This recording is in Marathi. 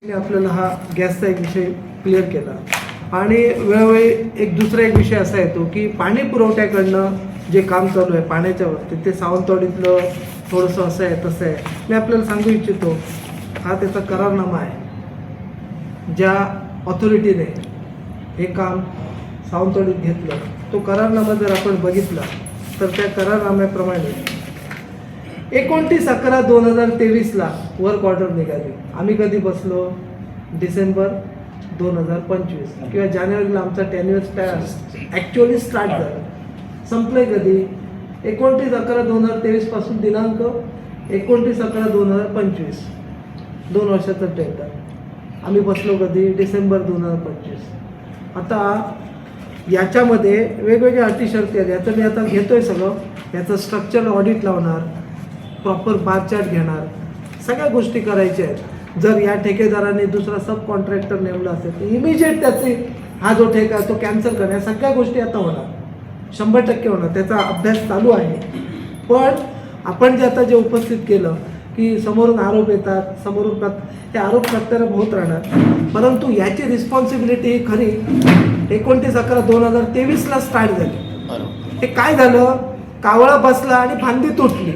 आपल्याला हा गॅसचा एक विषय क्लिअर केला आणि वेळोवेळी दुसरा एक विषय असा येतो की पाणी पुरवठ्याकडनं जे काम चालू आहे पाण्याच्या बाबतीत ते सावंतवाडीतलं थोडंसं असं आहे तसं आहे. मी आपल्याला सांगू इच्छितो, हा त्याचा करारनामा आहे. ज्या ऑथॉरिटीने हे काम सावंतवाडीत घेतलं तो करारनामा जर आपण बघितला तर त्या करारनाम्याप्रमाणे 29/11/2023 वर्क ऑर्डर निघाली. आम्ही कधी बसलो? डिसेंबर 2025 किंवा जानेवारीला आमचा टेन्युअर ॲक्च्युअली स्टार्ट झाला. संपले कधी? 29/11/2023 पासून दिनांक 29/11/2025, 2 वर्षाचा टेंडर. आम्ही बसलो कधी? डिसेंबर 2025. आता याच्यामध्ये वेगवेगळ्या अटी शर्ती आहेत. याचं मी आता घेतोय सगळं, याचं स्ट्रक्चर ऑडिट लावणार, प्रॉपर बार चार्ट घेणार, सगळ्या गोष्टी करायच्या आहेत. जर या ठेकेदाराने दुसरा सब कॉन्ट्रॅक्टर नेमला असेल तर इमिजिएट त्याचे हा जो ठेका तो कॅन्सल करण्या सगळ्या गोष्टी आता होणार, 100% होणार. त्याचा अभ्यास चालू आहे. पण आपण जे आता उपस्थित केलं की समोरून आरोप येतात, समोरून हे आरोप प्रत्यारोप होत राहणार, परंतु याची रिस्पॉन्सिबिलिटी ही खरी 29/11/2023 स्टार्ट झाली. हे काय झालं? कावळा बसला आणि फांदी तुटली.